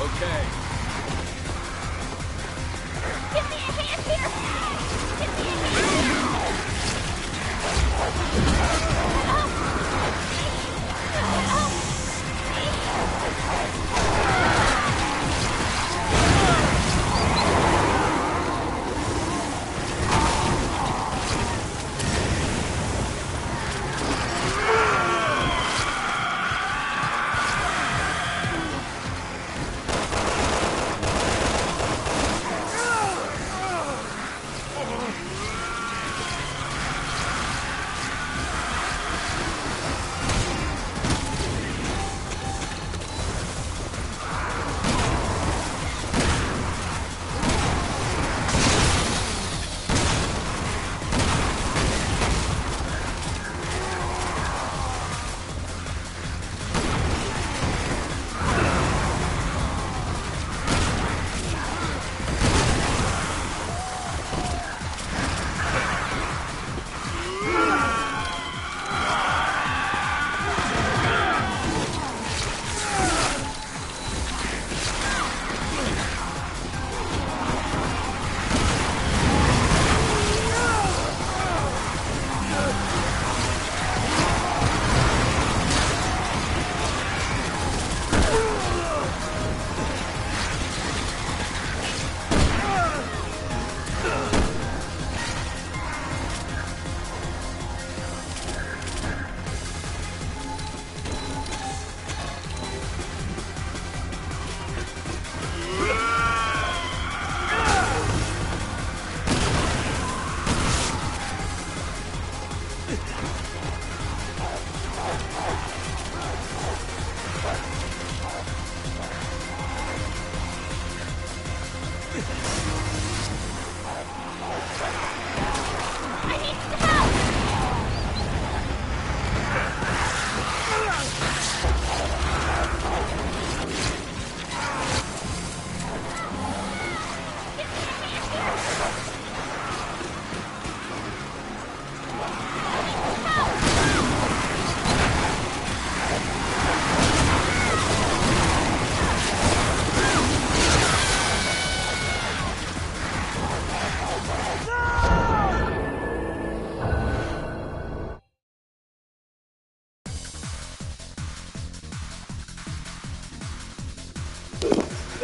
Okay. Give me a hand here! Give me a hand here!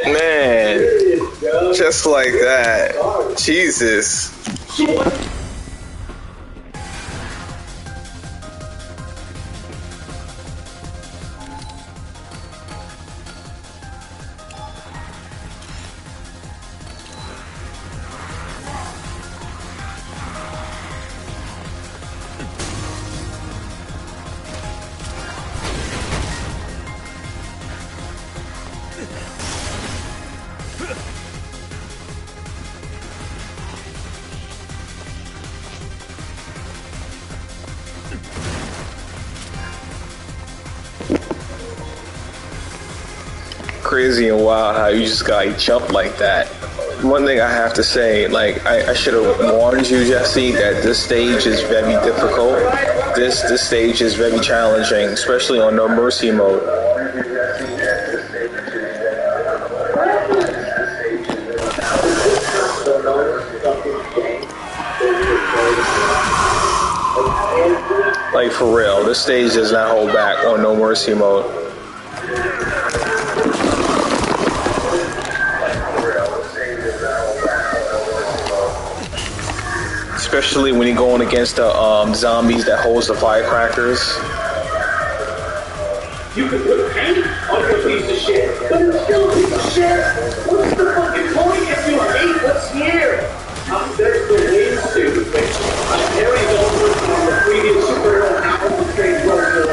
Man, just like that. Jesus. Crazy and wild how you just got jumped like that. One thing I have to say, like, I should have warned you, Jesse, that this stage is very difficult. This stage is very challenging, especially on no mercy mode. Like, for real, this stage does not hold back on no mercy mode. Especially when you're going against the zombies that holds the firecrackers. You can put paint on your piece of shit, but it's still a piece of shit. What's the fucking point if you hate what's here? There's the ways to. I'm Harry Goldberg from the previous superhero album trade world.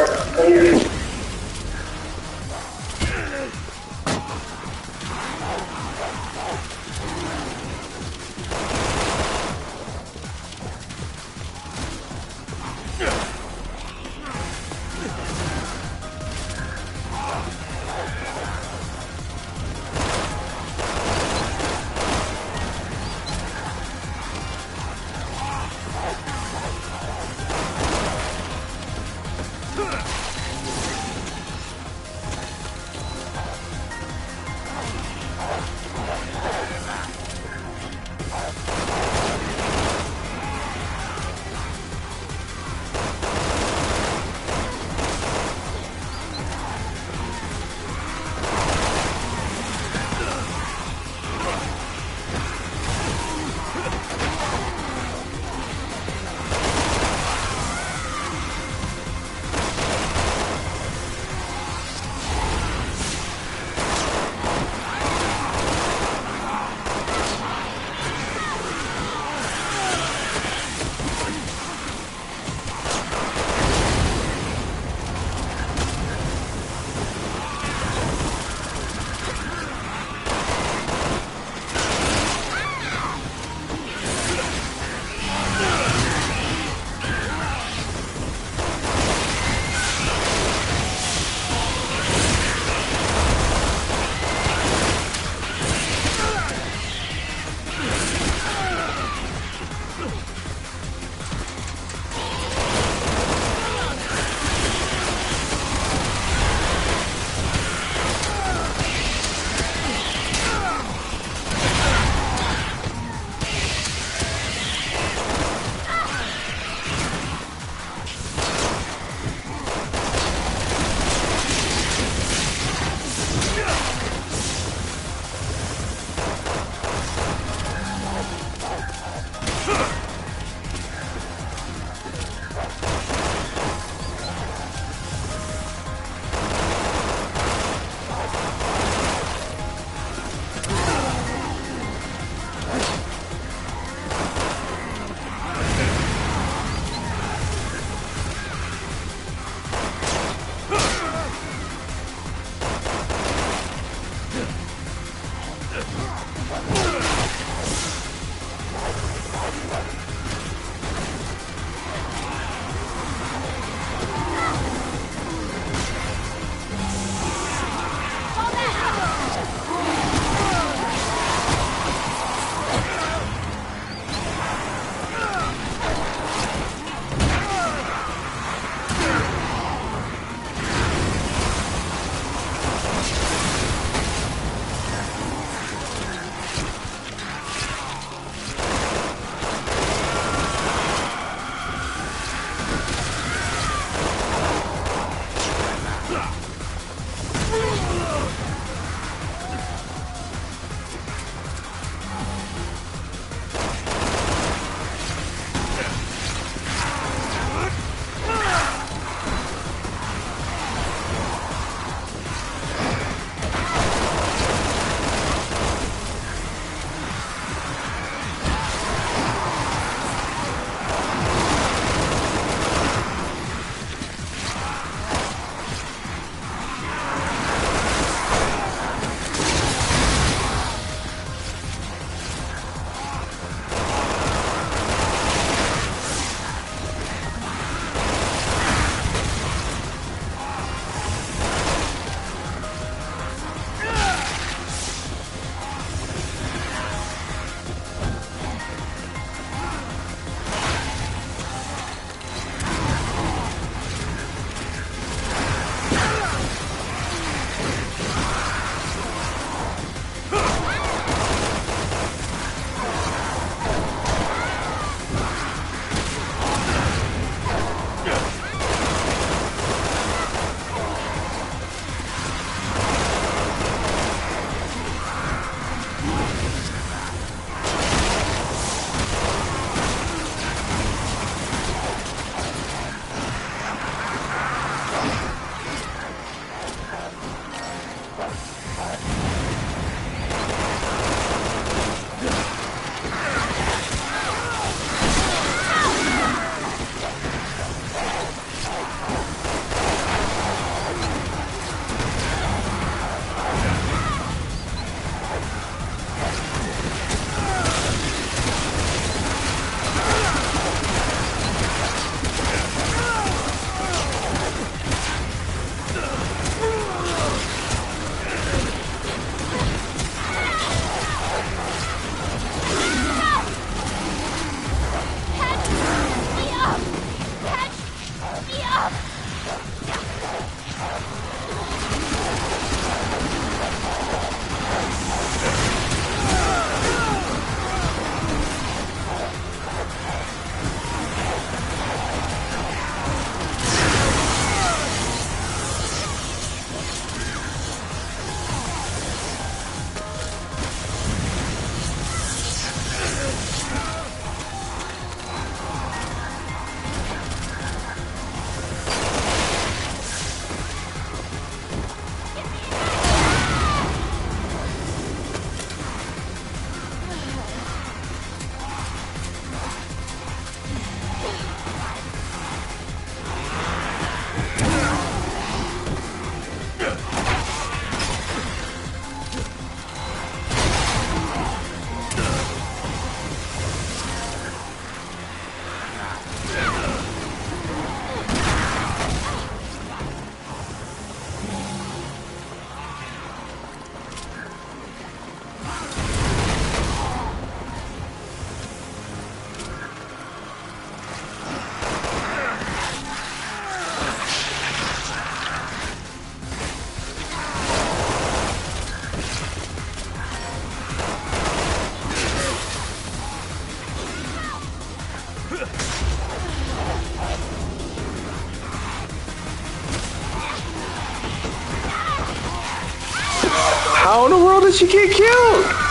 did she get killed?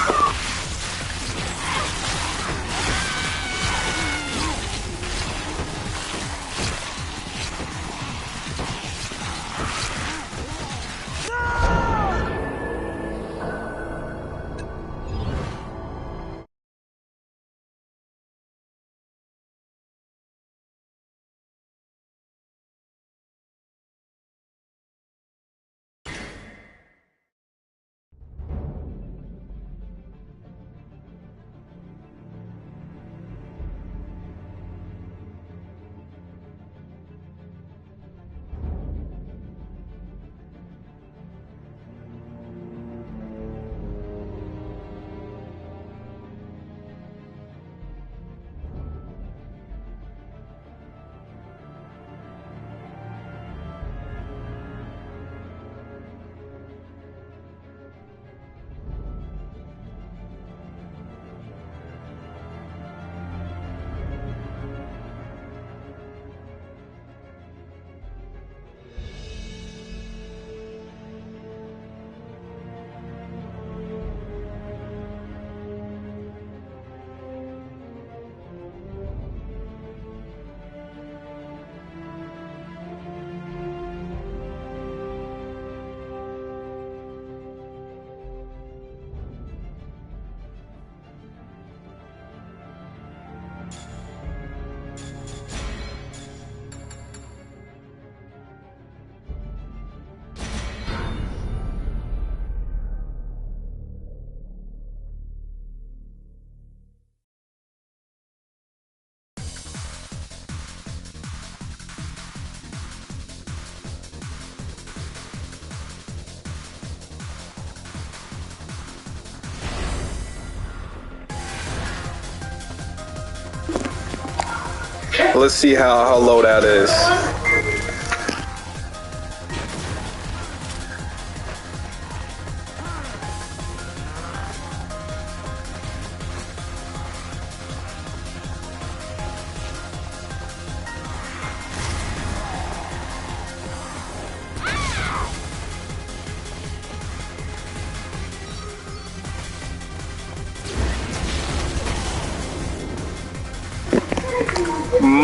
Let's see how low that is.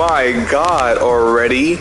My God, already?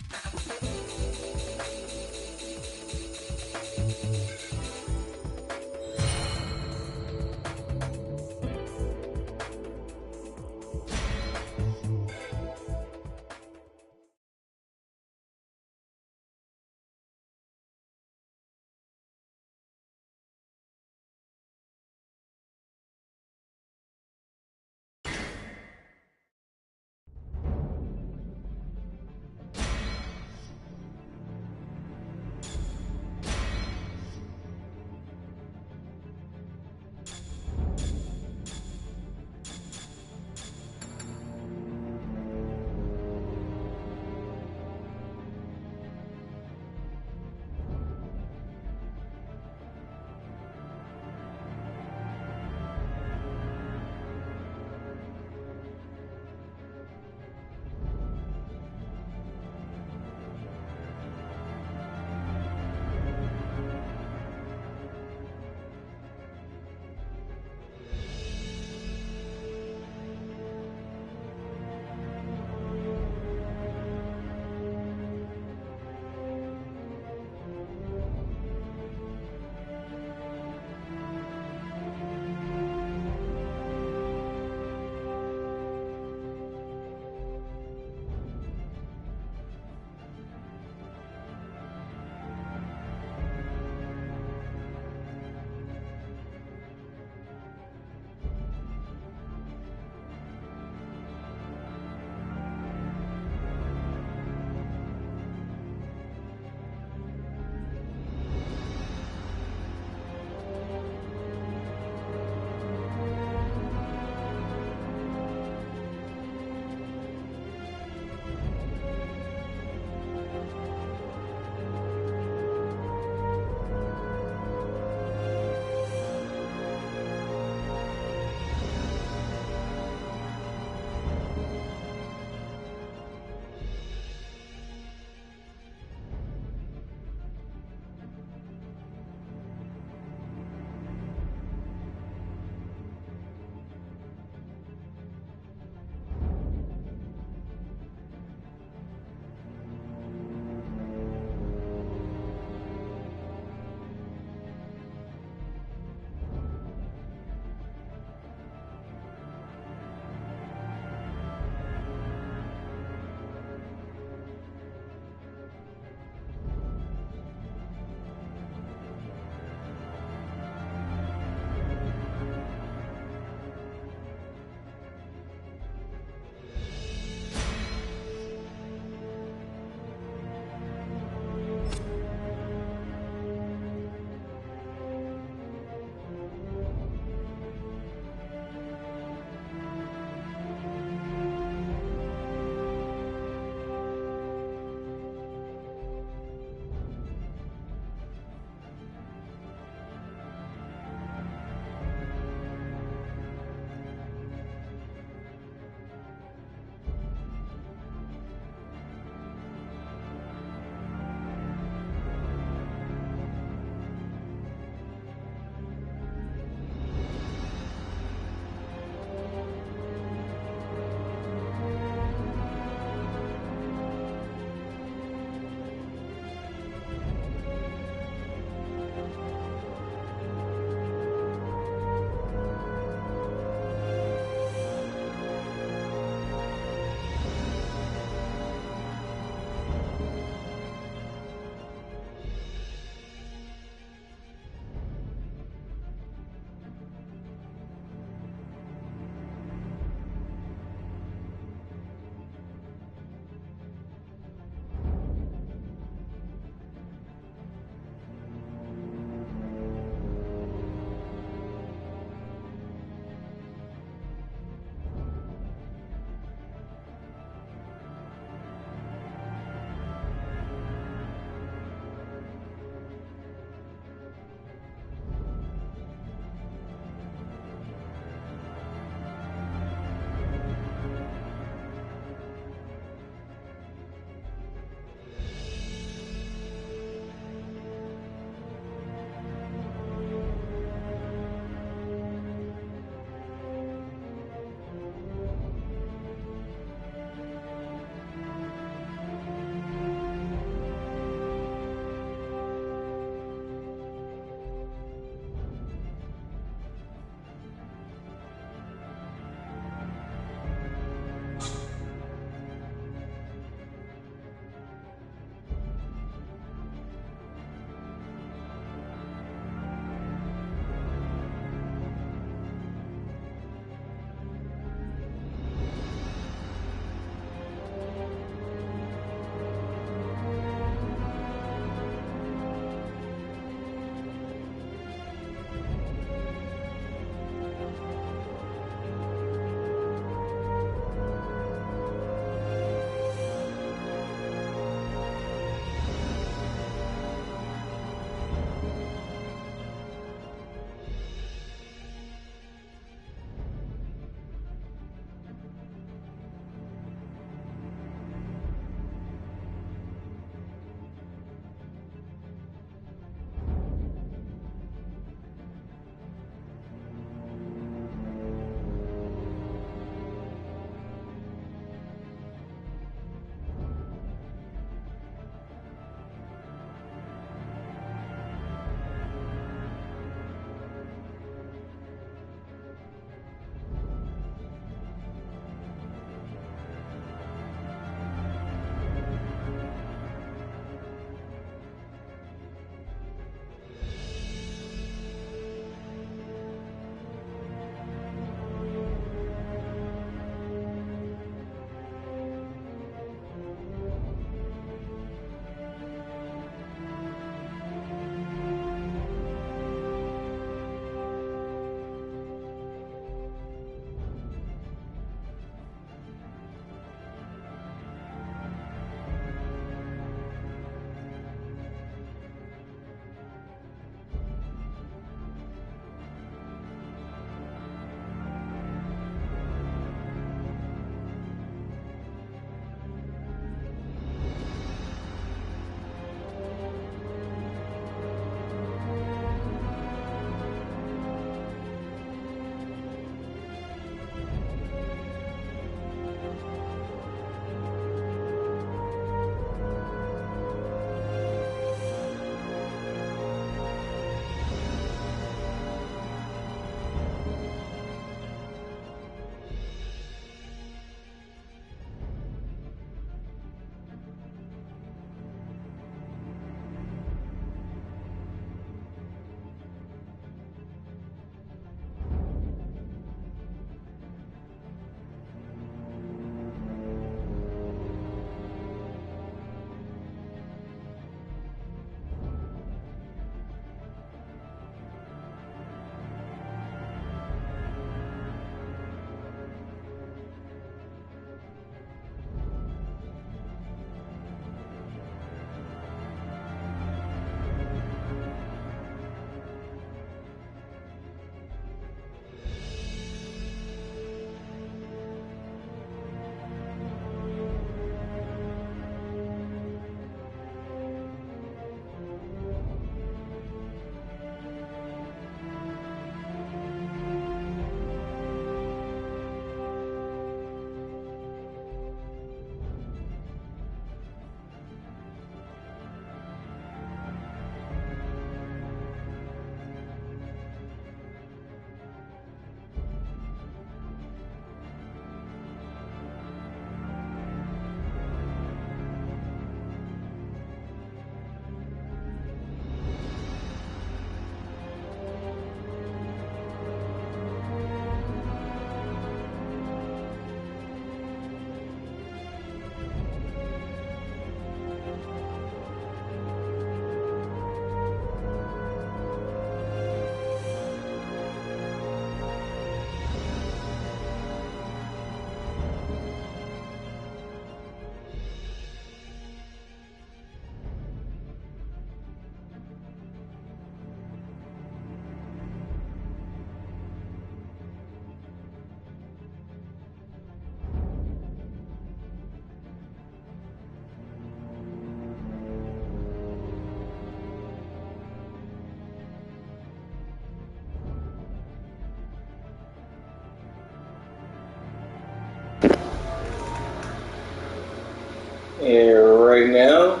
And right now,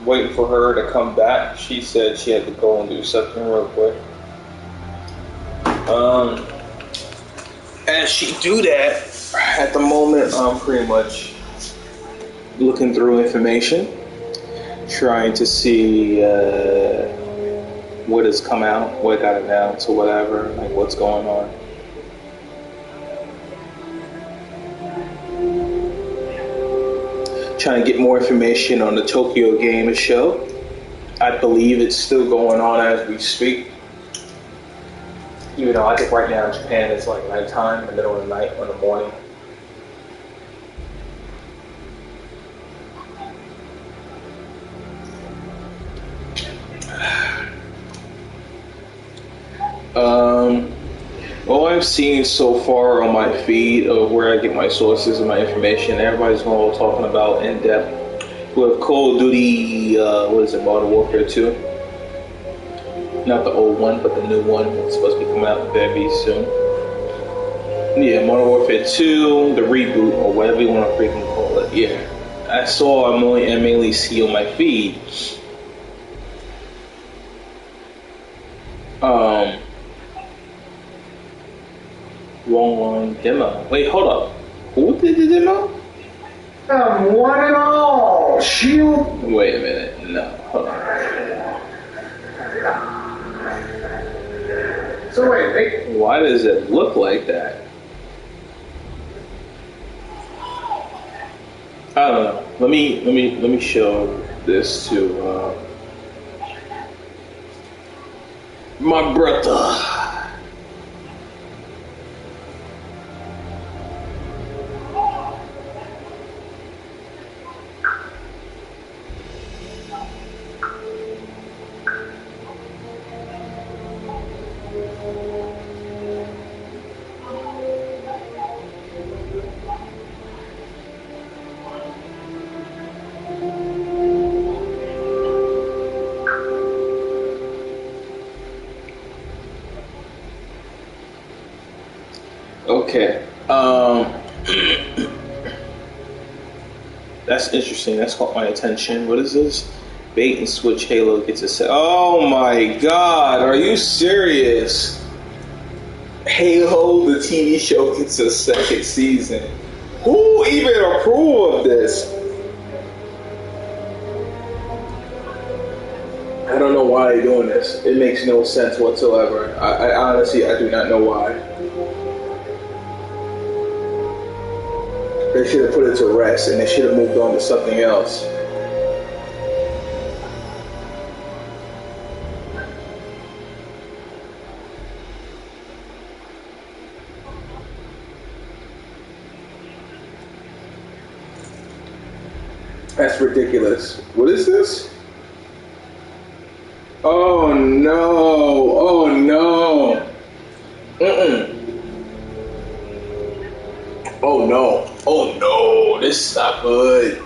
waiting for her to come back. She said she had to go and do something real quick. As she do that, at the moment, I'm pretty much looking through information, trying to see what has come out, what got announced, or whatever, like what's going on. Trying to get more information on the Tokyo Game Show. I believe it's still going on as we speak. Even though I think right now in Japan it's like nighttime, in the middle of the night or the morning. All I've seen so far on my feed of where I get my sources and my information, everybody's all talking about in depth with Call of Duty, Modern Warfare 2. Not the old one, but the new one. It's supposed to be coming out very soon. Yeah, Modern Warfare 2, the reboot, or whatever you want to freaking call it. Yeah. I mainly see on my feed. Long demo. Wait, hold up. Who did the demo? One and all. Shield. Wait a minute. No, hold on. So wait. Why does it look like that? I don't know. Let me show this to my brother. Okay. That's interesting. That's caught my attention. What is this? Bait and switch Halo gets a set. Oh my god, are you serious? Halo, the TV show, gets a second season. Who even approved of this? I don't know why they're doing this. It makes no sense whatsoever. I honestly, I do not know why. They should have put it to rest and they should have moved on to something else. That's ridiculous. What is this? Oh no. Oh no. Oh no. Oh no. This is not good.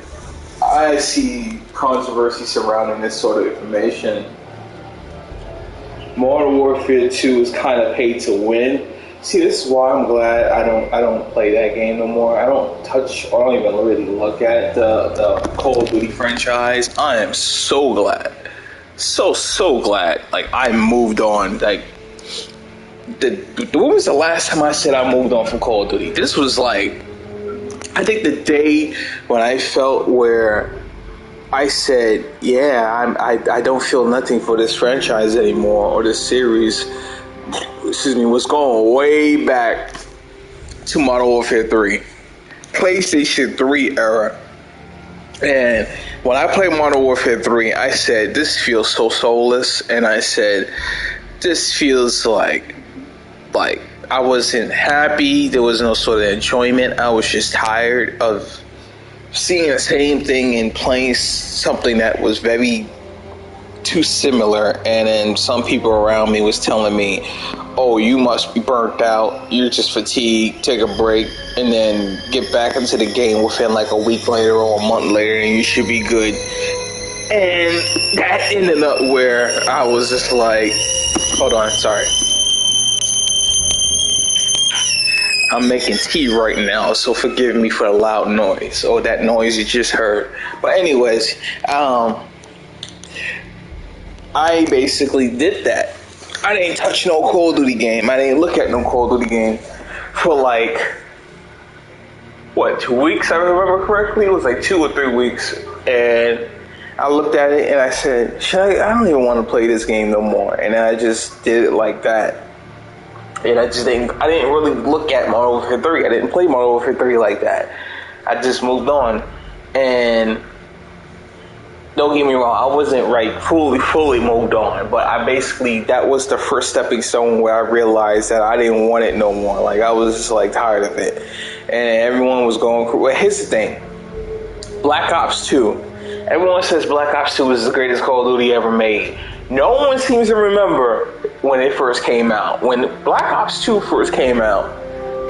I see controversy surrounding this sort of information. Modern Warfare 2 is kind of paid to win. See, this is why I'm glad I don't play that game no more. I don't even really look at the Call of Duty franchise. I am so glad. So glad. Like, I moved on. Like, when was the last time I said I moved on from Call of Duty? This was like, I think the day when I felt where I said, yeah, I don't feel nothing for this franchise anymore, or this series. Excuse me, was going way back to Modern Warfare 3. PlayStation 3 era. And when I played Modern Warfare 3, I said, this feels so soulless. And I said, this feels like I wasn't happy. There was no sort of enjoyment. I was just tired of seeing the same thing and playing something that was very too similar. And then some people around me was telling me, oh, you must be burnt out, you're just fatigued, take a break, and then get back into the game within like a week later or a month later and you should be good. And that ended up where I was just like, hold on, sorry. I'm making tea right now, so forgive me for the loud noise or that noise you just heard. But anyways, I basically did that. I didn't touch no Call of Duty game. I didn't look at no Call of Duty game for like, 2 weeks, I remember correctly? It was like 2 or 3 weeks. And I looked at it and I said, I don't even want to play this game no more. And I just did it like that. And I didn't really look at Modern Warfare 3. I didn't play Modern Warfare 3 like that. I just moved on. And don't get me wrong, I wasn't fully moved on, but that was the first stepping stone where I realized that I didn't want it no more. Like, I was just like tired of it. And everyone was going, well, here's the thing. Black Ops 2. Everyone says Black Ops 2 is the greatest Call of Duty ever made. No one seems to remember when it first came out. When Black Ops 2 first came out,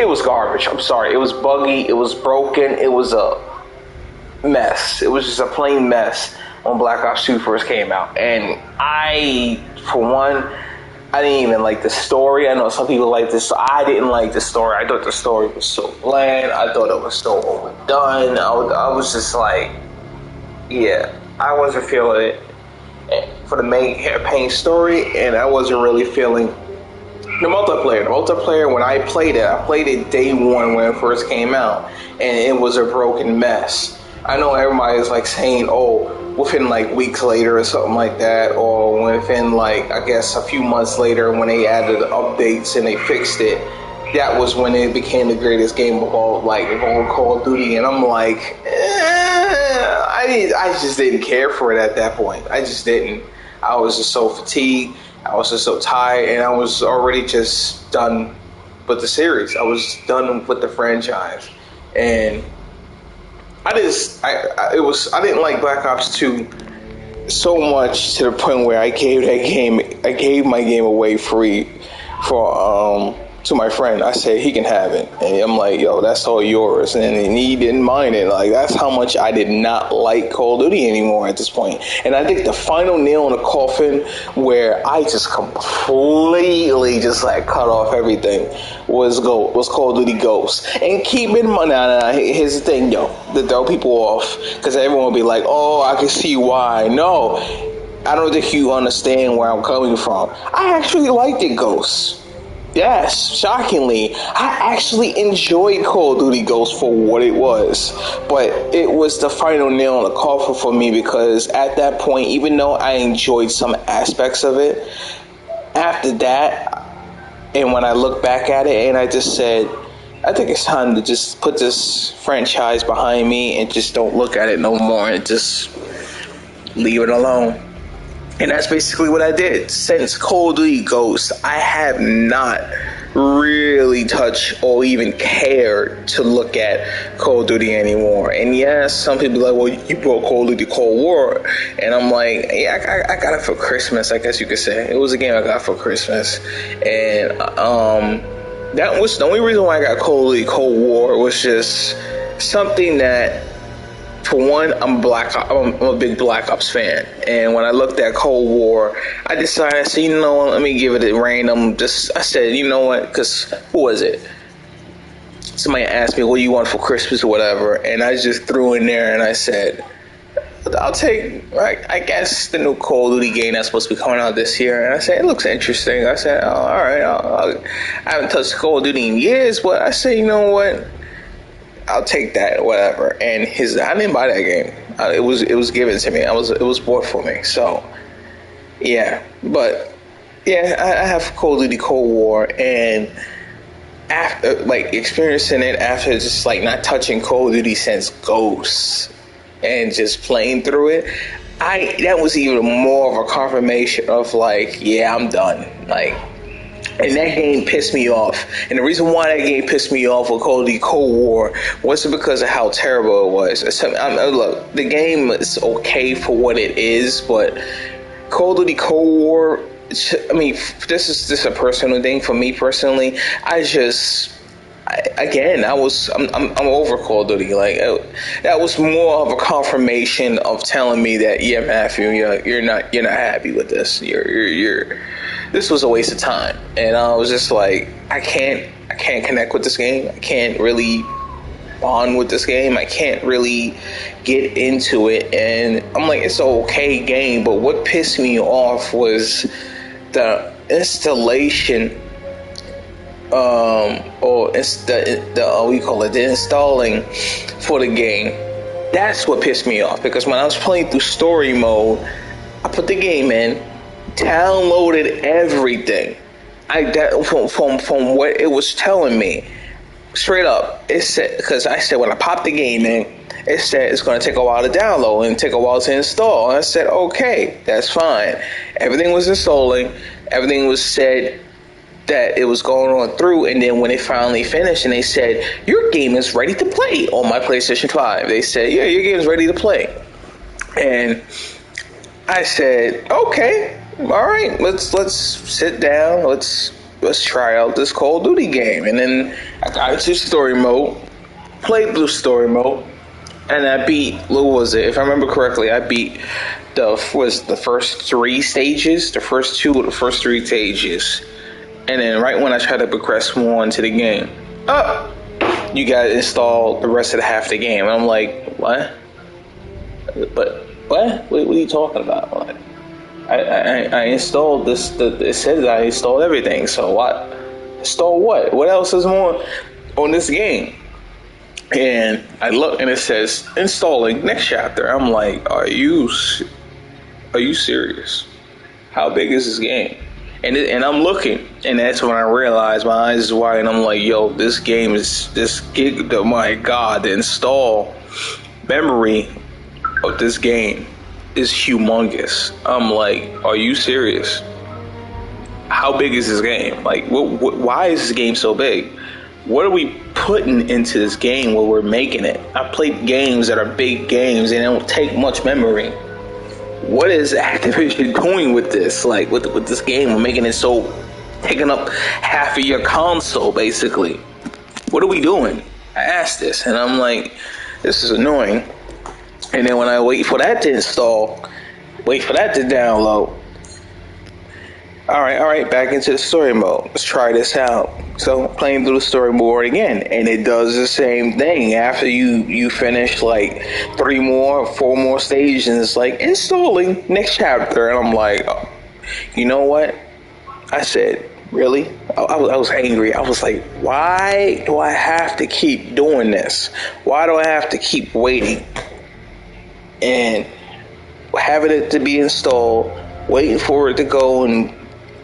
it was garbage. I'm sorry. It was buggy. It was broken. It was a mess. It was just a plain mess when Black Ops 2 first came out. And I, for one, I didn't even like the story. I know some people like this. I didn't like the story. I thought the story was so bland. I thought it was so overdone. I was just like, yeah, I wasn't feeling it for the main campaign story, and I wasn't really feeling the multiplayer. The multiplayer, when I played it day one when it first came out, and it was a broken mess. I know everybody's like saying, oh, within like weeks later or something like that, or within like, I guess a few months later when they added updates and they fixed it, that was when it became the greatest game of all Call of Duty. And I'm like, I just didn't care for it at that point. I just didn't. I was just so fatigued. I was just so tired, and I was already just done with the series. I was done with the franchise, and I didn't like Black Ops 2 so much to the point where I gave my game away free to my friend. I said he can have it, and I'm like, yo, that's all yours, and he didn't mind it. Like, that's how much I did not like Call of Duty anymore at this point. And I think the final nail in the coffin where I just completely just like cut off everything was Call of Duty Ghosts. And keep in mind, here's the thing, yo, to throw people off, because everyone will be like, oh, I can see why. No, I don't think you understand where I'm coming from. I actually liked it, Ghosts. Yes, shockingly, I actually enjoyed Call of Duty Ghosts for what it was, but it was the final nail in the coffin for me, because at that point, even though I enjoyed some aspects of it, after that, and when I look back at it, and I just said, I think it's time to just put this franchise behind me and just don't look at it no more and just leave it alone. And that's basically what I did. Since Call of Duty Ghosts, I have not really touched or even cared to look at Call of Duty anymore. And yes, some people are like, well, you brought Call of Duty Cold War. And I'm like, yeah, I got it for Christmas, I guess you could say. It was a game I got for Christmas. And that was the only reason why I got Call of Duty Cold War, was just something that, for one, I'm a big Black Ops fan, and when I looked at Cold War, I decided, I said, you know what, let me give it a random. I said, you know what, because who was it? Somebody asked me, what do you want for Christmas or whatever, and I just threw in there, and I said, I'll take, I guess, the new Call of Duty game that's supposed to be coming out this year. And I said, it looks interesting. I said, oh, all right, I haven't touched Call of Duty in years, but I said, you know what, I'll take that, whatever. And I didn't buy that game. It was given to me. It was bought for me. So, yeah. But yeah, I have Call of Duty Cold War, and after experiencing it, after just not touching Call of Duty since Ghosts and just playing through it, that was even more of a confirmation of yeah, I'm done. And that game pissed me off. And the reason why that game pissed me off with Call of Duty Cold War wasn't because of how terrible it was. Look, the game is okay for what it is, but Call of Duty Cold War, I mean, this is just a personal thing for me personally. I'm over Call of Duty. That was more of a confirmation of telling me that, yeah, Matthew, you're not happy with this. This was a waste of time. And I was just like, I can't I can't connect with this game. I can't really bond with this game. I can't really get into it. And I'm like, it's an okay game, but what pissed me off was the installation, or it's the we call it the installing for the game. That's what pissed me off, because when I was playing through story mode, I put the game in, downloaded everything. From what it was telling me, straight up, it said, because I said when I popped the game in, it said it's going to take a while to download and take a while to install. And I said, okay, that's fine. Everything was installing. Everything was said that it was going on through, and then when it finally finished and they said, your game is ready to play on my PlayStation 5. They said, yeah, your game is ready to play. And I said, okay, all right, let's sit down, let's try out this Call of Duty game. And then I got into story mode, played through story mode, and I beat, what was it? If I remember correctly, I beat the first three stages, the first two of the first three stages. And then right when I tried to progress more into the game, you gotta install the rest of the half of the game. And I'm like, what? But what? What are you talking about? Like, I installed this. It said that I installed everything. So what? Install what? What else is more on this game? And I look and it says installing next chapter. I'm like, are you serious? How big is this game? And I'm looking, and that's when I realized my eyes is wide, and I'm like, yo, this game is my God, the install memory of this game is humongous. I'm like, are you serious? How big is this game? Like, why is this game so big? What are we putting into this game where we're making it? I played games that are big games and they don't take much memory. What is Activision doing with this? Like, with this game, we're making it so, taking up half of your console, basically. What are we doing? I asked this, and I'm like, this is annoying. And then when I wait for that to install, wait for that to download. All right, back into the story mode. Let's try this out. So playing through the story mode again, and it does the same thing. After you finish like 3 more, 4 more stages, and it's like installing next chapter, and I'm like, oh, you know what? I said, really? I was angry. I was like, why do I have to keep doing this? Why do I have to keep waiting and having it to be installed, waiting for it to go and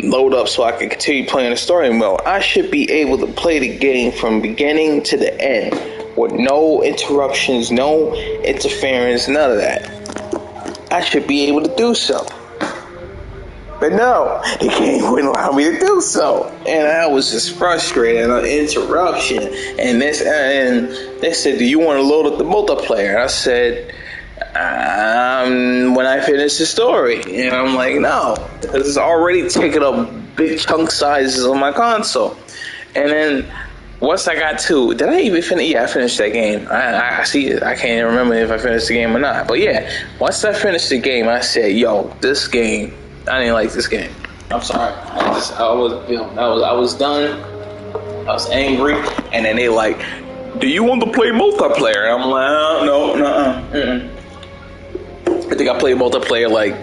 load up so I can continue playing the story mode? I should be able to play the game from beginning to the end with no interruptions, no interference, none of that. I should be able to do so. But no, the game wouldn't allow me to do so. And I was just frustrated. An interruption. And they said, do you want to load up the multiplayer? And I said, when I finish the story. And I'm like, no, this is already taking up big chunk sizes on my console. And then once I got to, did I even finish? Yeah, I finished that game. I see it. I can't even remember if I finished the game or not. But yeah, once I finished the game, I said, yo, this game, I didn't like this game. I'm sorry. I was done. I was angry. And then they like, do you want to play multiplayer? And I'm like, no. I think I played multiplayer like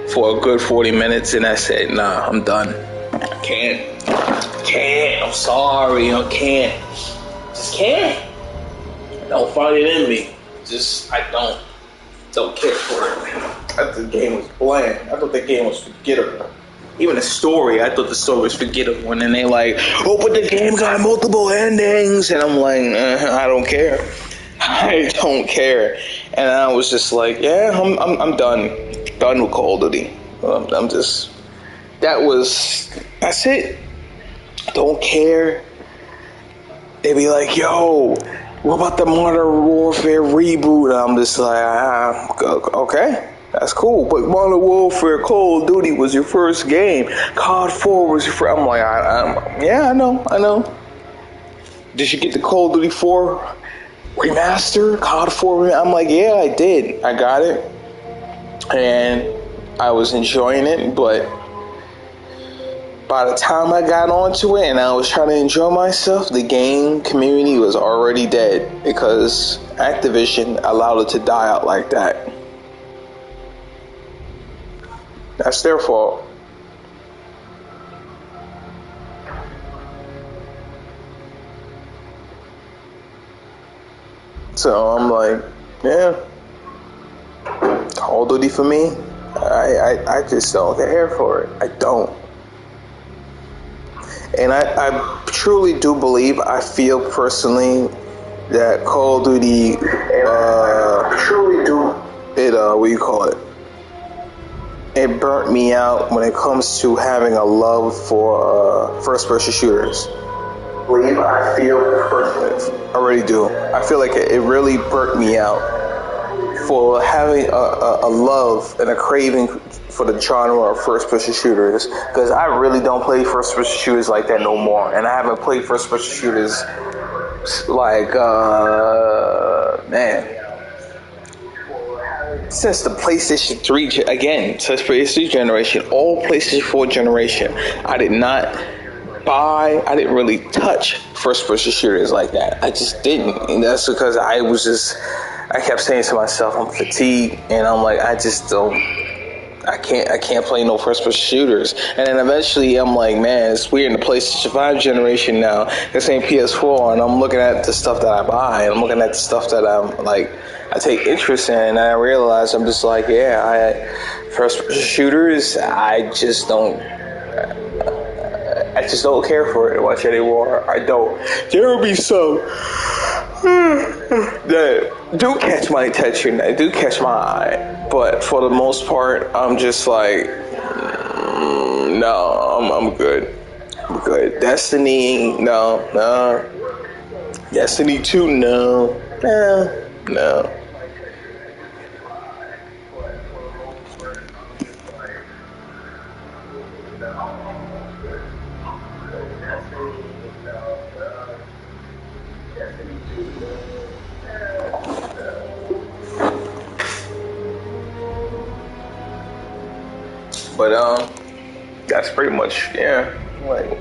for a good 40 minutes, and I said, nah, I'm done. I can't. I'm sorry. I can't. Just can't. I don't find it in me. I don't care for it. I thought the game was bland. I thought the game was forgettable. Even the story, I thought the story was forgettable. And then they like, oh, but the game got multiple endings. And I'm like, I don't care. I don't care. And I was just like, yeah, I'm done. Done with Call of Duty. That's it. Don't care. They be like, yo, what about the Modern Warfare reboot? And I'm just like, okay, that's cool. But Modern Warfare Call of Duty was your first game. COD 4 was your first. I'm like, yeah, I know. Did you get the Call of Duty 4 remaster? COD 4? I'm like, yeah, I did. I got it. And I was enjoying it, but by the time I got onto it and I was trying to enjoy myself, the game community was already dead because Activision allowed it to die out like that. That's their fault. So I'm like, yeah, Call of Duty for me, I just don't care for it. I don't. And I truly do believe, I feel personally that Call of Duty, it burnt me out when it comes to having a love for first-person shooters. I really do. I feel like it really burnt me out for having a love and a craving for the genre of first-person shooters, because I really don't play first-person shooters like that no more, and I haven't played first-person shooters like since the PlayStation 3 since PlayStation generation, all PlayStation 4 generation. I didn't really touch first-person shooters like that. I just didn't, and that's because I kept saying to myself, I'm fatigued, and I'm like, I can't play no first-person shooters. And then eventually I'm like, man, it's weird in the PlayStation 5 generation now, this ain't PS4, and I'm looking at the stuff that I buy, and I'm looking at the stuff that I take interest in, and I realize I'm just like, first-person shooters, I just don't care for it much anymore. I don't. There will be some that do catch my attention, that do catch my eye, but for the most part, I'm just like, no, I'm good. I'm good. Destiny, no. Destiny 2, no. But that's pretty much, like,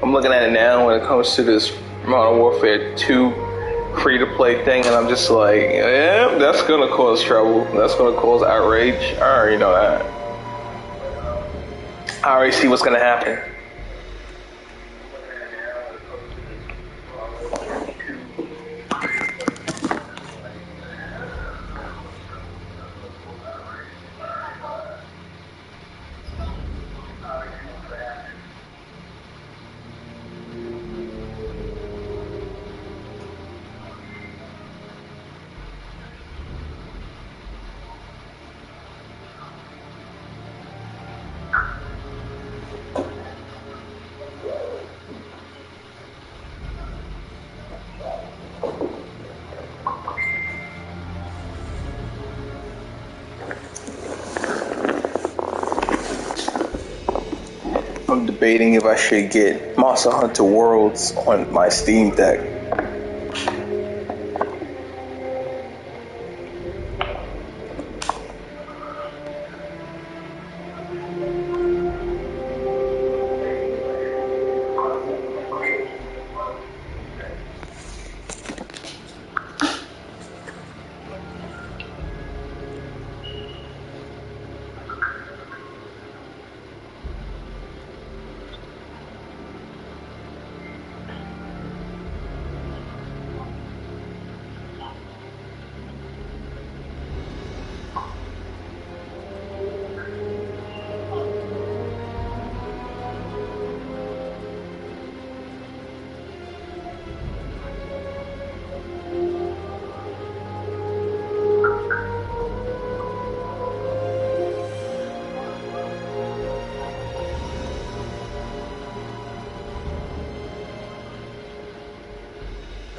I'm looking at it now when it comes to this Modern Warfare 2 free-to-play thing, and I'm just like, yeah, that's gonna cause trouble. That's gonna cause outrage. I already know that. I already see what's gonna happen. I'm debating if I should get Monster Hunter Worlds on my Steam Deck.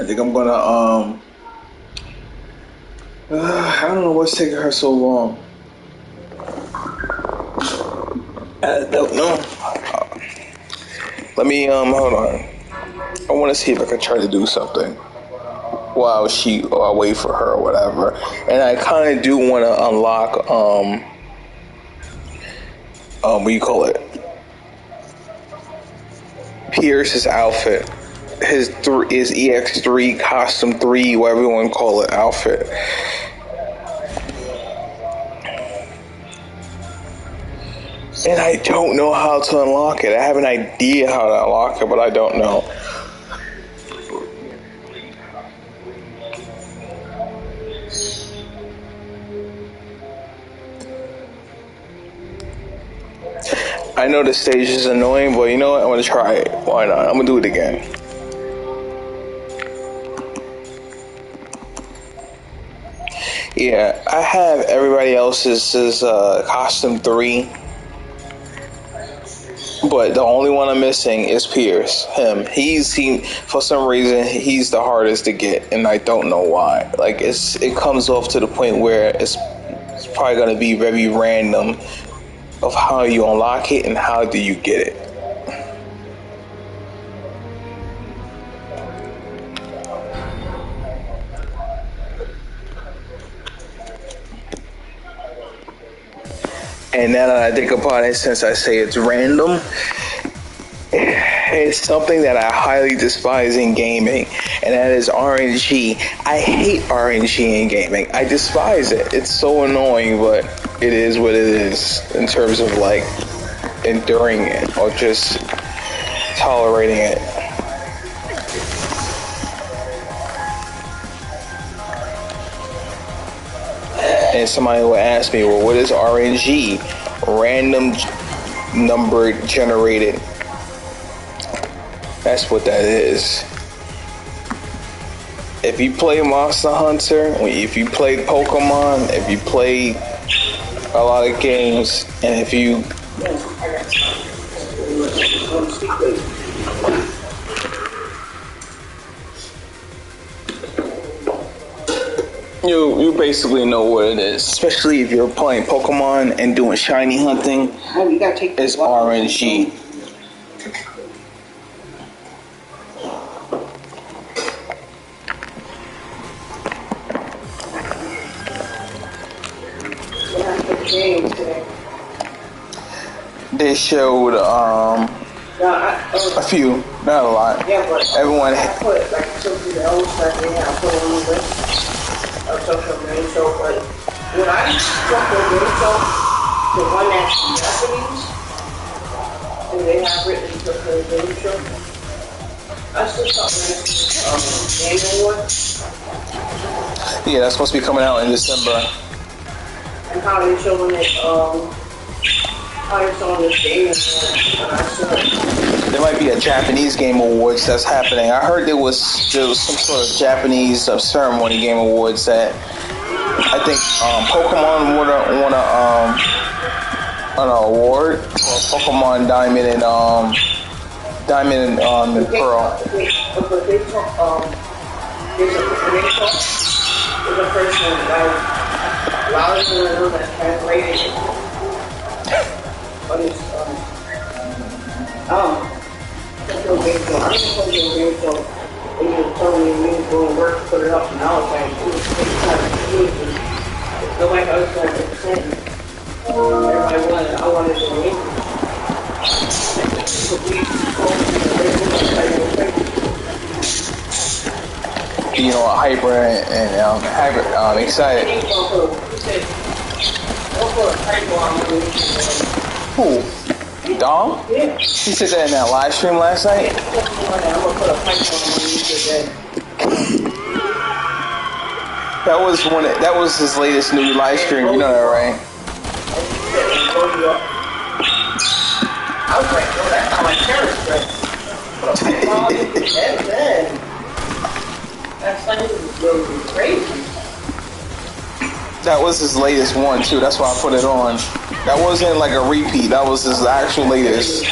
I think I'm gonna, I don't know what's taking her so long. I don't know. Let me, hold on. I want to see if I can try to do something while I wait for her or whatever. And I kind of do want to unlock, what do you call it? Pierce's outfit. His EX3 costume 3, whatever you want to call it, outfit. And I don't know how to unlock it. I have an idea how to unlock it, but I don't know. I know the stage is annoying, but you know what? I'm going to try it. Why not? I'm going to do it again. Yeah, I have everybody else's costume 3. But the only one I'm missing is Pierce. Him. He for some reason he's the hardest to get, and I don't know why. Like it comes off to the point where it's probably gonna be very random of how you unlock it and how do you get it. And now that I think about it, since I say it's random, it's something that I highly despise in gaming, and that is RNG. I hate RNG in gaming. I despise it. It's so annoying, but it is what it is in terms of like enduring it or just tolerating it. And somebody will ask me, well, what is RNG? Random number generated. That's what that is. If you play Monster Hunter, if you play Pokemon, if you play a lot of games, and if you you basically know what it is. Especially if you're playing Pokemon and doing shiny hunting, it's RNG. They showed a few, not a lot. Everyone. I put like the old stuff in. I put on the list of social game show, but when I struck the game show, the one that's Japanese, and they have written social game show, I still thought that Game Award. Yeah, that's supposed to be coming out in December. And how they showing it, how they're showing this game There might be a Japanese Game Awards that's happening. I heard there was some sort of Japanese ceremony Game Awards that I think Pokemon won an award for Pokemon Diamond and Pearl. But they talk, there's a person that a lot of people that translated but it's social game show. I didn't play the game show when you told me you was going to work, put it up, and I was like, nobody else was like saying. Everybody wanted, I wanted to win. You know, hyper and excited. Who? Dom? Yeah. He said that in that live stream last night. That was his latest new live stream. You know that, right? I was like, oh, that's how my parents dress. That's like crazy. That was his latest one too. That's why I put it on. That wasn't like a repeat. That was his actual latest.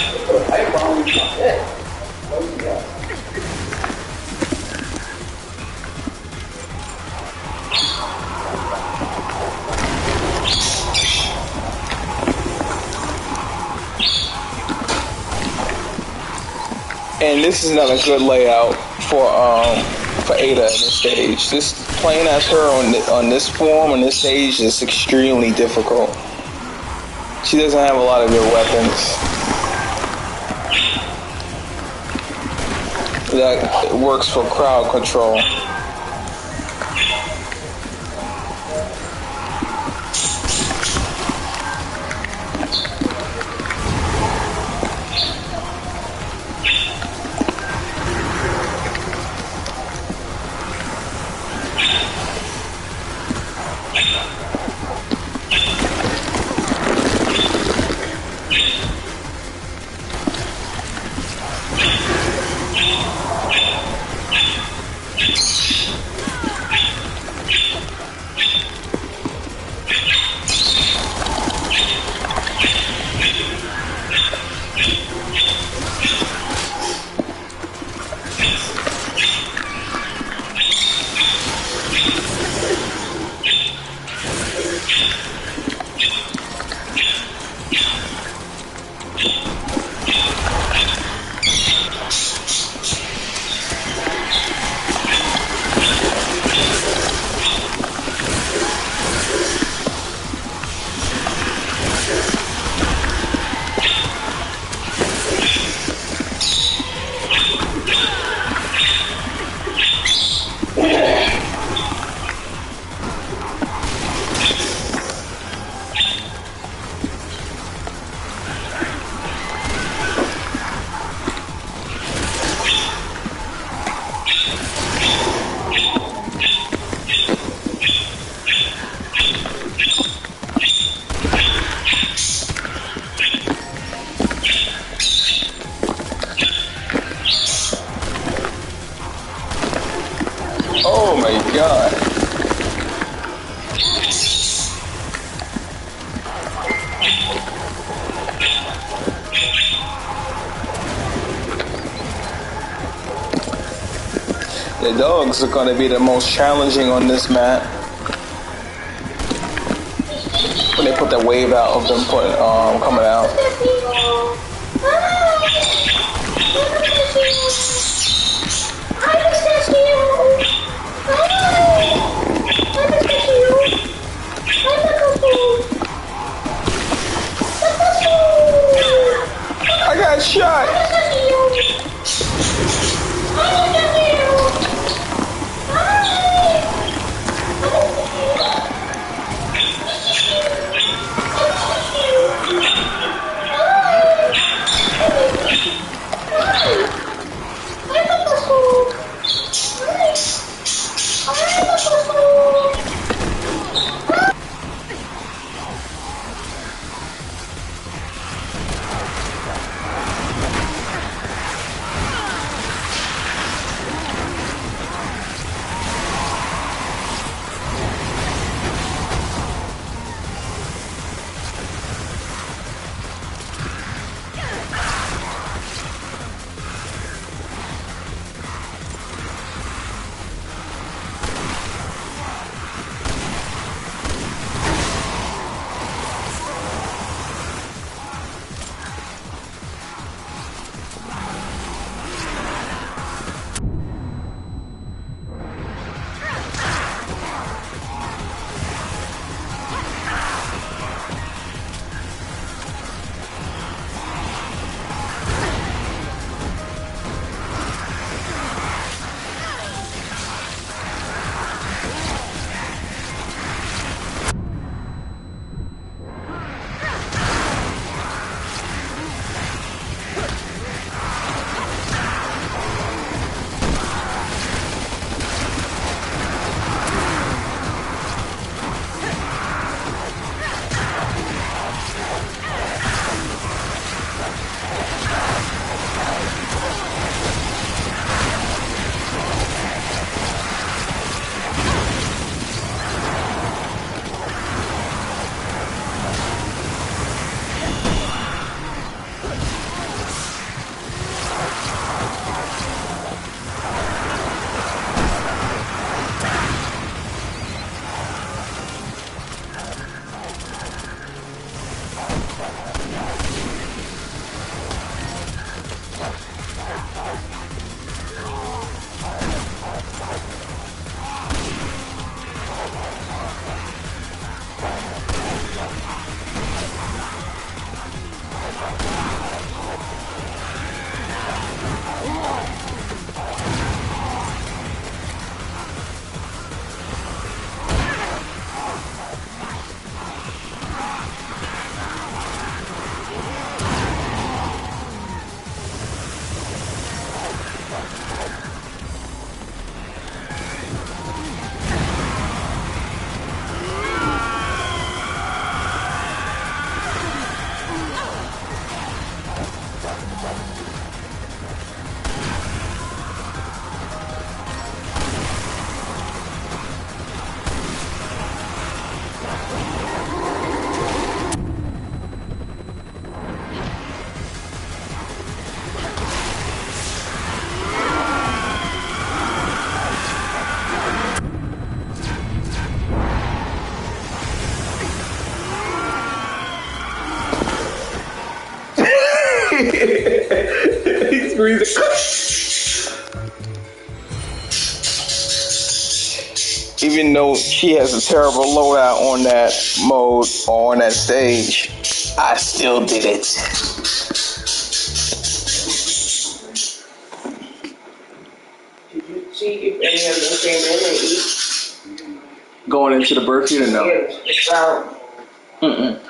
And this is not a good layout for Ada in this stage. Just playing as her on this form, on this stage, is extremely difficult. She doesn't have a lot of good weapons. that works for crowd control. Oh my god. The dogs are going to be the most challenging on this map. When they put that wave out of them coming out. I got shot. He's breathing. Even though she has a terrible loadout on that mode or on that stage, I still did it. Did you see if any of them came in and eat? Going into the birthday or no? Yeah, it's out. Mm-mm.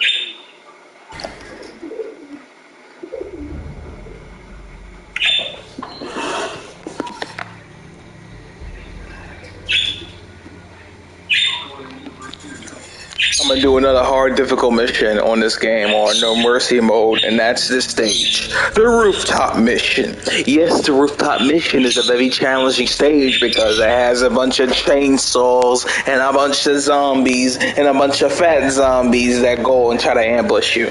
I'm gonna do another hard, difficult mission on this game on No Mercy mode, and that's this stage, the rooftop mission. Yes, the rooftop mission is a very challenging stage because it has a bunch of chainsaws and a bunch of zombies and a bunch of fat zombies that go and try to ambush you.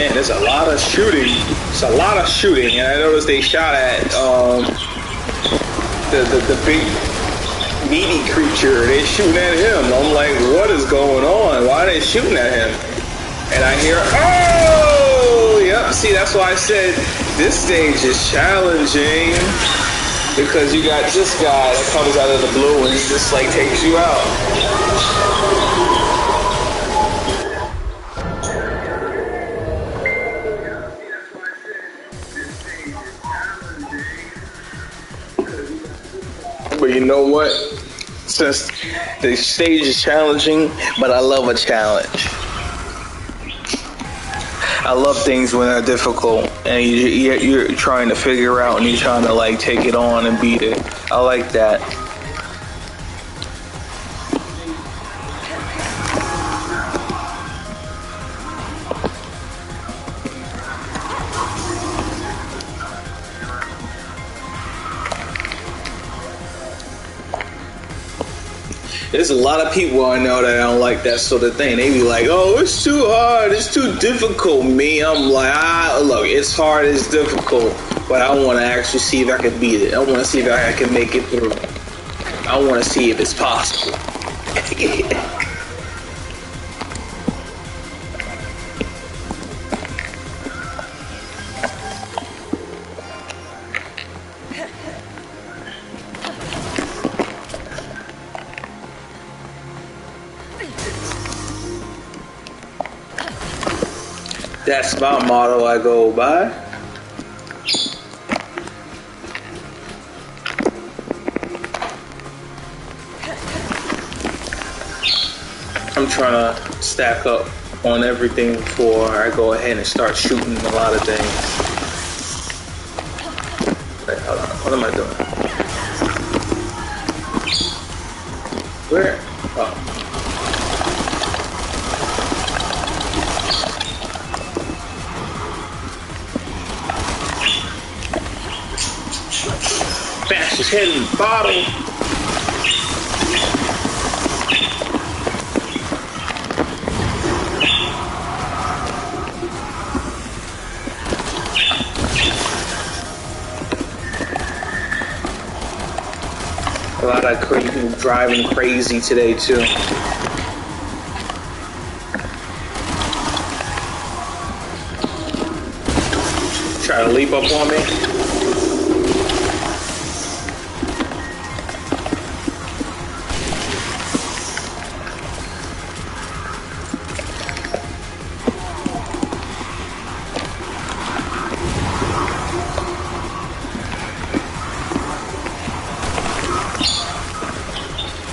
Man, there's a lot of shooting. It's a lot of shooting, and I noticed they shot at the big meaty creature. They shooting at him. I'm like, what is going on? Why are they shooting at him? And I hear, oh, yep. See, that's why I said this stage is challenging, because you got this guy that comes out of the blue and he just like takes you out. But you know what? Since the stage is challenging, but I love a challenge. I love things when they're difficult and you're trying to figure out and you're trying to like take it on and beat it. I like that. There's a lot of people I know that don't like that sort of thing. They be like, oh, it's too hard, it's too difficult. Me, I'm like, look, it's hard, it's difficult, but I want to actually see if I can beat it. I want to see if I can make it through. I want to see if it's possible. That's my motto I go by. I'm trying to stack up on everything before I go ahead and start shooting a lot of things. Wait, hold on. What am I doing? Where? Oh. Bash his head in the bottle. A lot of people driving crazy today too. Try to leap up on me.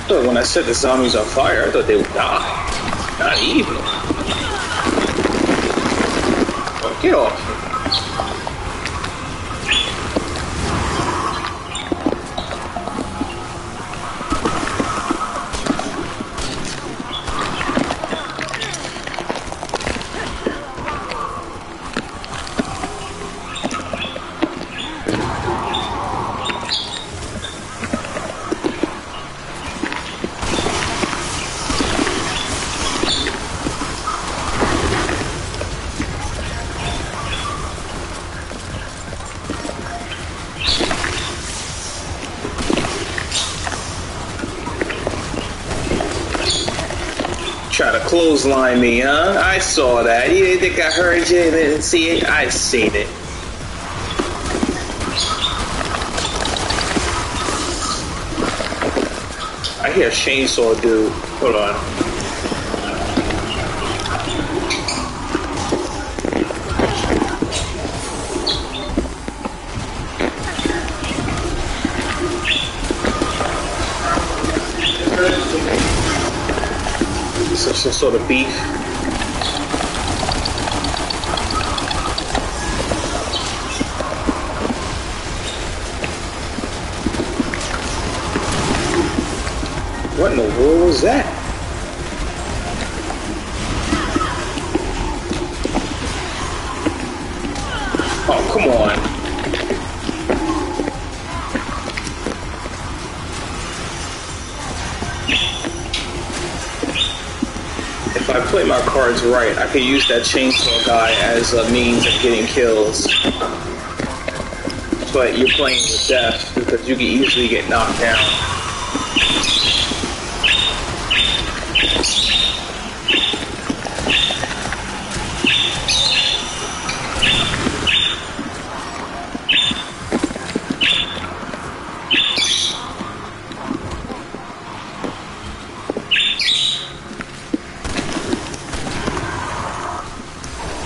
When I set the zombies on fire, I thought they would die. Not even. Oh, get off. Try to clothesline me, huh? I saw that. You didn't think I heard you? Didn't see it? I seen it. I hear a chainsaw dude. Hold on. Some sort of beef. What in the world was that? Oh, come on. if I play my cards right, I could use that chainsaw guy as a means of getting kills. But you're playing with death because you can easily get knocked down.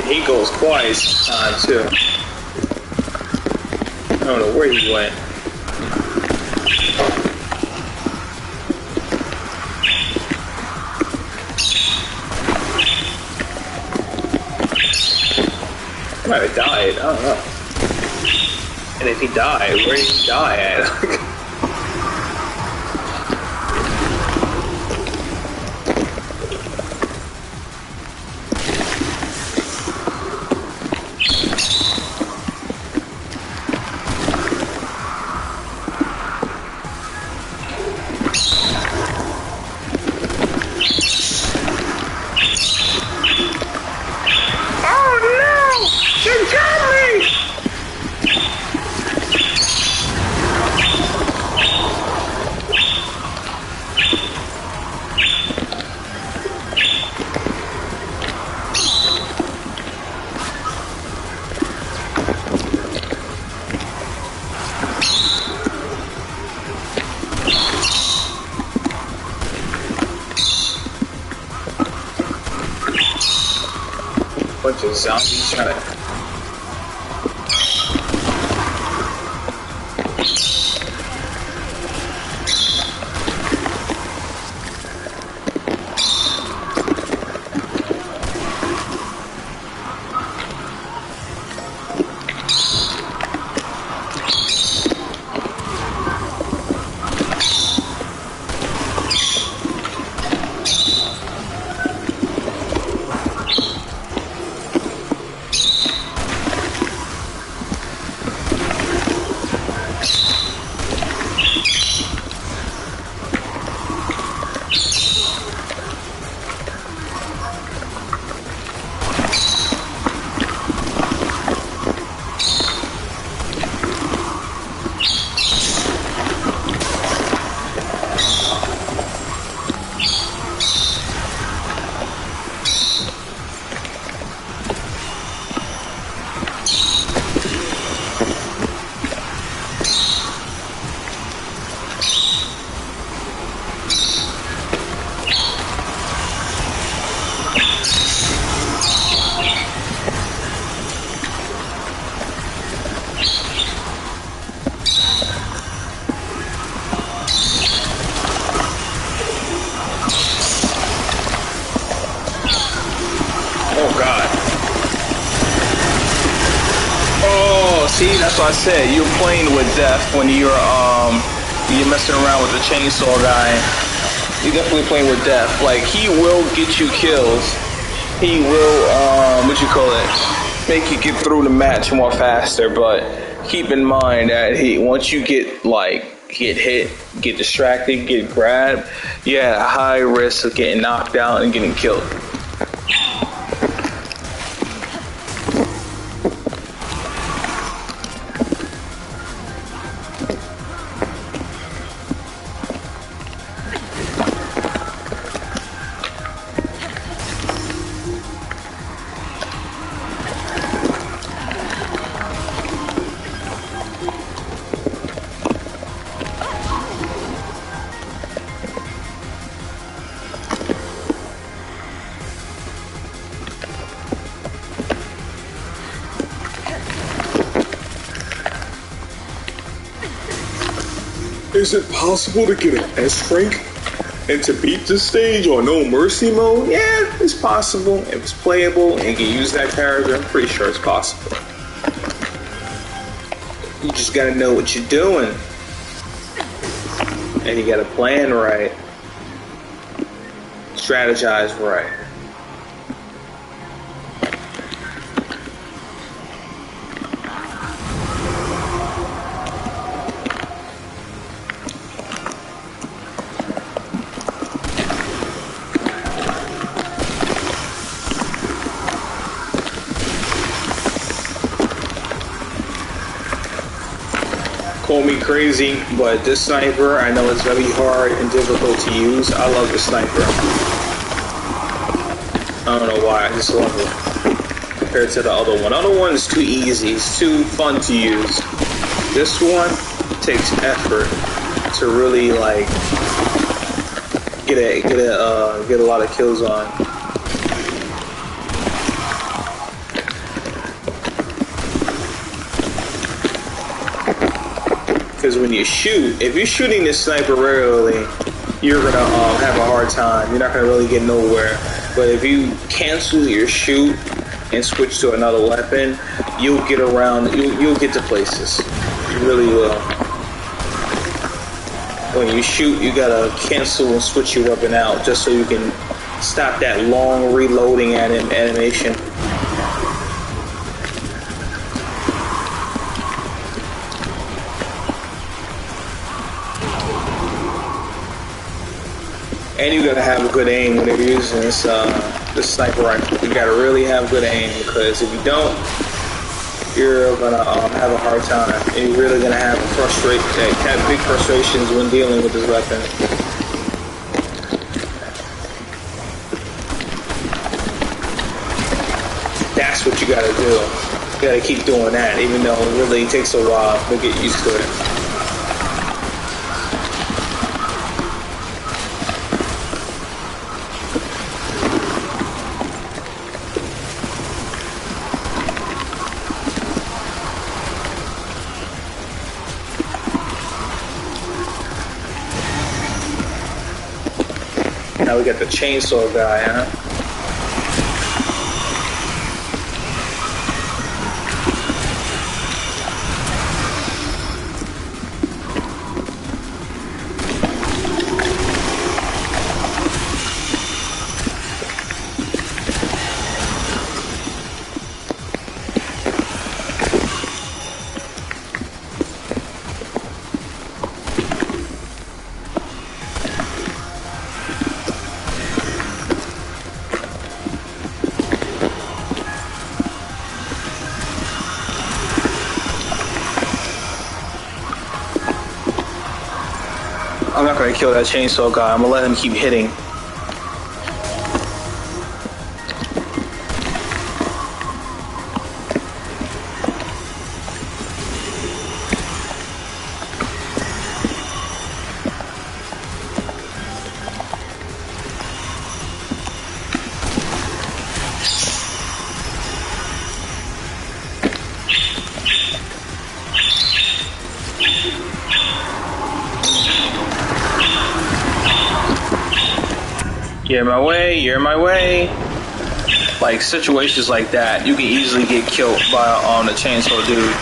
He goes quiet sometimes too. I don't know where he went. He might have died, I don't know. And if he died, where did he die at? Bunch of zombies trying to... See, that's what I said. You're playing with death when you're messing around with the chainsaw guy. You're definitely playing with death. Like, he will get you kills. He will make you get through the match more faster. But keep in mind that once you get hit, get distracted, get grabbed, you're at a high risk of getting knocked out and getting killed. Is it possible to get an S rank and to beat this stage on no mercy mode? Yeah, it's possible. If it's playable and you can use that character, I'm pretty sure it's possible. You just gotta know what you're doing. And you gotta plan right. Strategize right. call me crazy, but this sniper, I know it's very hard and difficult to use. I love the sniper. I don't know why, I just love it. Compared to the other one. The other one is too easy, it's too fun to use. This one takes effort to really like get a lot of kills on. Because when you shoot, if you're shooting this sniper regularly, you're gonna have a hard time. You're not gonna really get nowhere. But if you cancel your shoot and switch to another weapon, you'll get around. You'll get to places. You really will. When you shoot, you gotta cancel and switch your weapon out just so you can stop that long reloading animation. And you gotta have a good aim when you're using this sniper rifle. You gotta really have good aim, because if you don't, you're gonna have a hard time. And you're really gonna have big frustrations when dealing with this weapon. That's what you gotta do. You gotta keep doing that, even though it really takes a while to get used to it. Now we got the chainsaw guy, huh? I'm not gonna kill that chainsaw guy. I'm gonna let him keep hitting. You're in my way, you're in my way. Like situations like that, you can easily get killed by the chainsaw dude.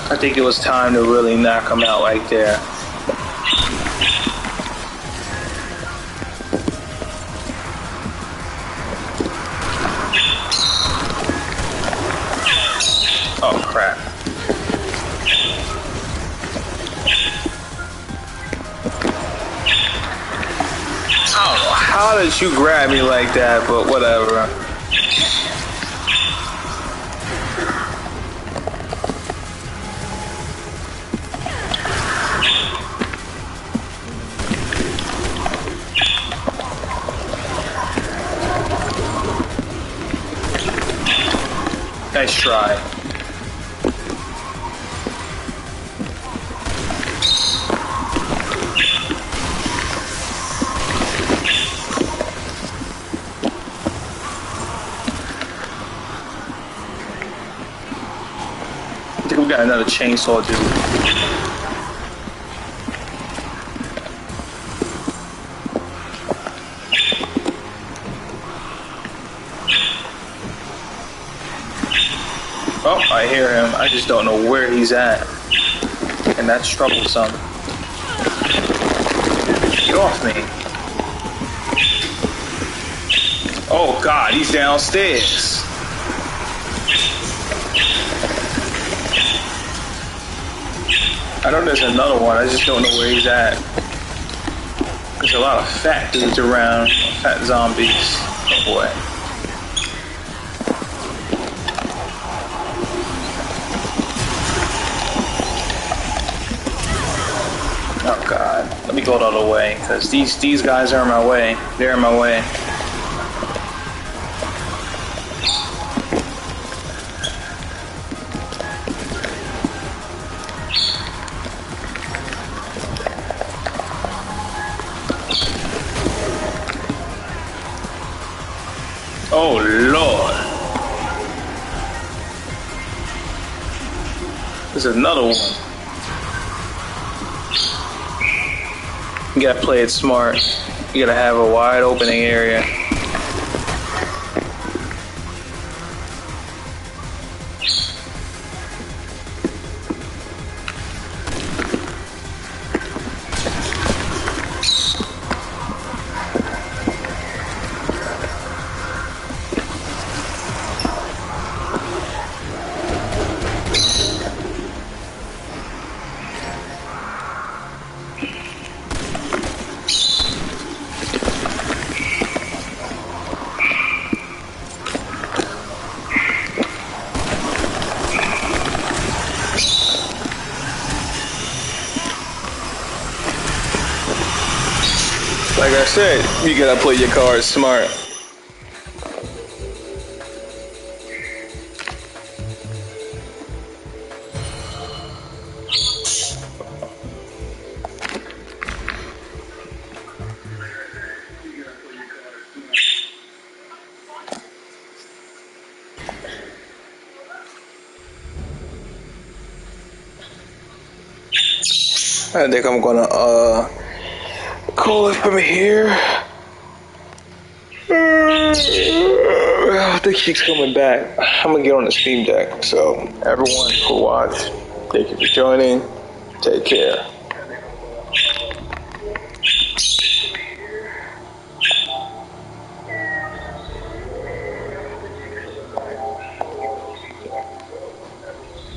I think it was time to really knock him out right there. Oh crap. I don't know how did you grab me like that, but whatever. Nice try. I think we got another chainsaw dude. Oh, I hear him. I just don't know where he's at. And that's troublesome. Get off me. Oh God, he's downstairs. I know there's another one, I just don't know where he's at. There's a lot of fat dudes around, fat zombies. Oh boy. Oh God, let me go the other way, because these guys are in my way. They're in my way. Oh Lord. There's another one. You gotta play it smart. You gotta have a wide opening area. Like I said, you gotta play your cards smart. I think I'm gonna call it from here. I think she's coming back. I'm gonna get on the Steam Deck. So everyone who watched, thank you for joining. Take care.